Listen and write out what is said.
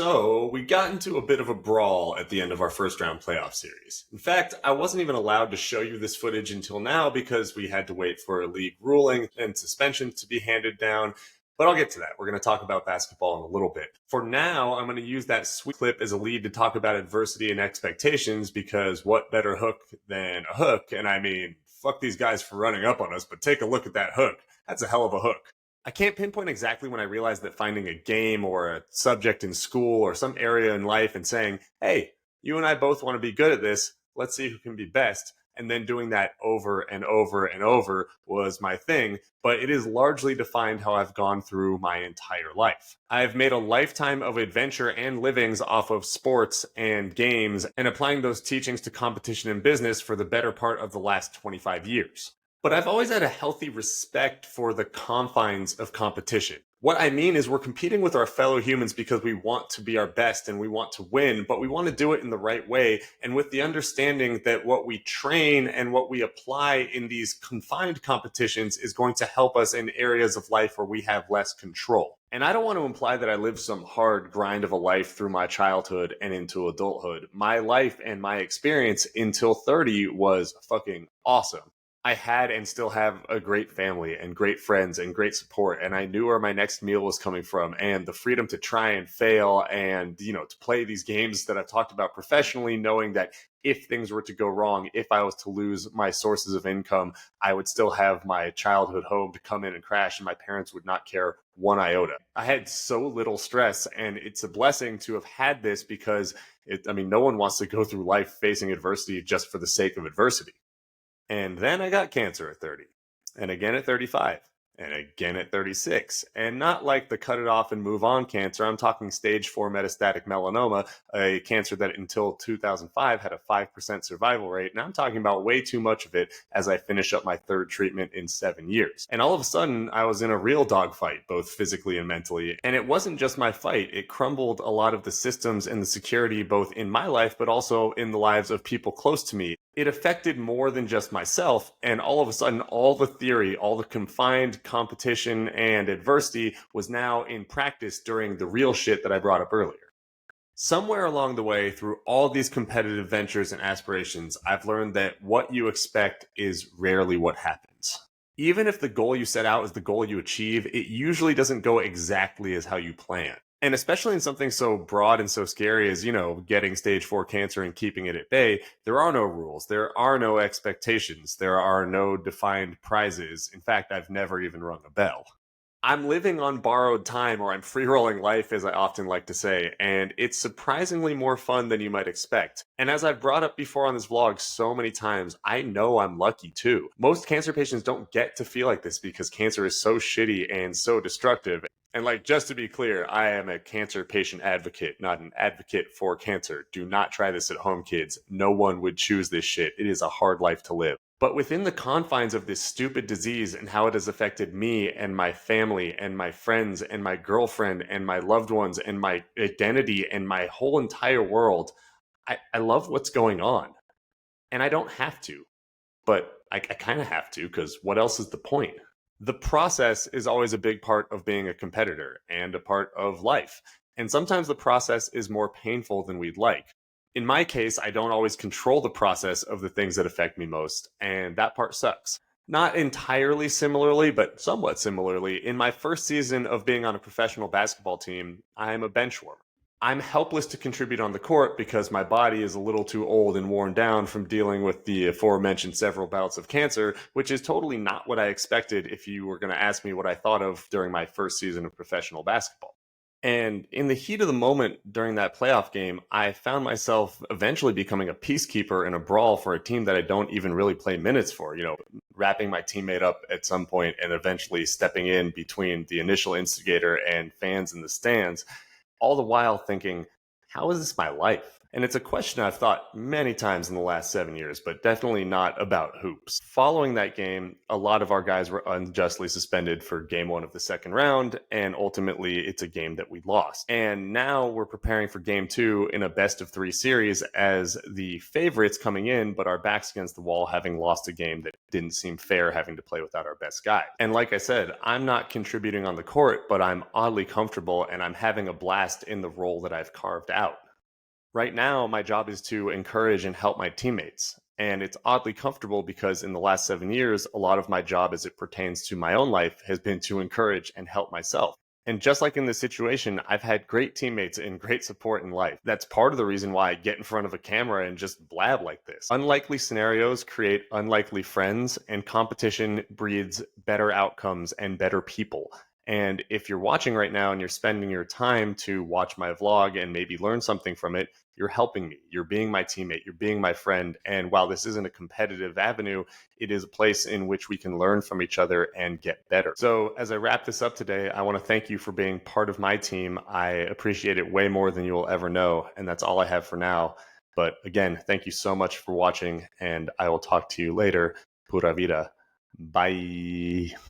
So, we got into a bit of a brawl at the end of our first round playoff series. In fact, I wasn't even allowed to show you this footage until now because we had to wait for a league ruling and suspension to be handed down. But I'll get to that. We're going to talk about basketball in a little bit. For now, I'm going to use that sweet clip as a lead to talk about adversity and expectations because what better hook than a hook? And I mean, fuck these guys for running up on us, but take a look at that hook. That's a hell of a hook. I can't pinpoint exactly when I realized that finding a game or a subject in school or some area in life and saying, hey, you and I both want to be good at this, let's see who can be best, and then doing that over and over and over was my thing, but it is largely defined how I've gone through my entire life. I've made a lifetime of adventure and livings off of sports and games and applying those teachings to competition and business for the better part of the last 25 years. But I've always had a healthy respect for the confines of competition. What I mean is we're competing with our fellow humans because we want to be our best and we want to win, but we want to do it in the right way and with the understanding that what we train and what we apply in these confined competitions is going to help us in areas of life where we have less control. And I don't want to imply that I lived some hard grind of a life through my childhood and into adulthood. My life and my experience until 30 was fucking awesome. I had and still have a great family and great friends and great support. And I knew where my next meal was coming from and the freedom to try and fail and, to play these games that I've talked about professionally, knowing that if things were to go wrong, if I was to lose my sources of income, I would still have my childhood home to come in and crash and my parents would not care one iota. I had so little stress and it's a blessing to have had this because no one wants to go through life facing adversity just for the sake of adversity. And then I got cancer at 30, and again at 35, and again at 36. And not like the cut it off and move on cancer. I'm talking stage 4 metastatic melanoma, a cancer that until 2005 had a 5% survival rate. And I'm talking about way too much of it as I finish up my third treatment in 7 years. And all of a sudden, I was in a real dogfight, both physically and mentally. And it wasn't just my fight. It crumbled a lot of the systems and the security, both in my life, but also in the lives of people close to me. It affected more than just myself, and all of a sudden, all the theory, all the confined competition and adversity was now in practice during the real shit that I brought up earlier. Somewhere along the way, through all these competitive ventures and aspirations, I've learned that what you expect is rarely what happens. Even if the goal you set out is the goal you achieve, it usually doesn't go exactly as how you plan. And especially in something so broad and so scary as, getting stage 4 cancer and keeping it at bay, there are no rules. There are no expectations. There are no defined prizes. In fact, I've never even rung a bell. I'm living on borrowed time, or I'm free-rolling life, as I often like to say, and it's surprisingly more fun than you might expect. And as I've brought up before on this vlog so many times, I know I'm lucky too. Most cancer patients don't get to feel like this because cancer is so shitty and so destructive. And just to be clear, I am a cancer patient advocate, not an advocate for cancer. Do not try this at home, kids. No one would choose this shit. It is a hard life to live. But within the confines of this stupid disease and how it has affected me and my family and my friends and my girlfriend and my loved ones and my identity and my whole entire world, I love what's going on. And I don't have to, but I kind of have to, because what else is the point? The process is always a big part of being a competitor and a part of life. And sometimes the process is more painful than we'd like. In my case, I don't always control the process of the things that affect me most, and that part sucks. Not entirely similarly, but somewhat similarly, in my first season of being on a professional basketball team, I'm a bench warmer. I'm helpless to contribute on the court because my body is a little too old and worn down from dealing with the aforementioned several bouts of cancer, which is totally not what I expected if you were going to ask me what I thought of during my first season of professional basketball. And in the heat of the moment during that playoff game, I found myself eventually becoming a peacekeeper in a brawl for a team that I don't even really play minutes for, wrapping my teammate up at some point and eventually stepping in between the initial instigator and fans in the stands, all the while thinking, how is this my life? And it's a question I've thought many times in the last 7 years, but definitely not about hoops. Following that game, a lot of our guys were unjustly suspended for game one of the second round, and ultimately it's a game that we lost. And now we're preparing for game two in a best of three series as the favorites coming in, but our backs against the wall, having lost a game that didn't seem fair having to play without our best guy. And like I said, I'm not contributing on the court, but I'm oddly comfortable and I'm having a blast in the role that I've carved out. Right now, my job is to encourage and help my teammates. And it's oddly comfortable because in the last 7 years, a lot of my job as it pertains to my own life has been to encourage and help myself. And just like in this situation, I've had great teammates and great support in life. That's part of the reason why I get in front of a camera and just blab like this. Unlikely scenarios create unlikely friends, and competition breeds better outcomes and better people. And if you're watching right now and you're spending your time to watch my vlog and maybe learn something from it, you're helping me. You're being my teammate. You're being my friend. And while this isn't a competitive avenue, it is a place in which we can learn from each other and get better. So as I wrap this up today, I want to thank you for being part of my team. I appreciate it way more than you will ever know. And that's all I have for now. But again, thank you so much for watching, and I will talk to you later. Pura vida. Bye.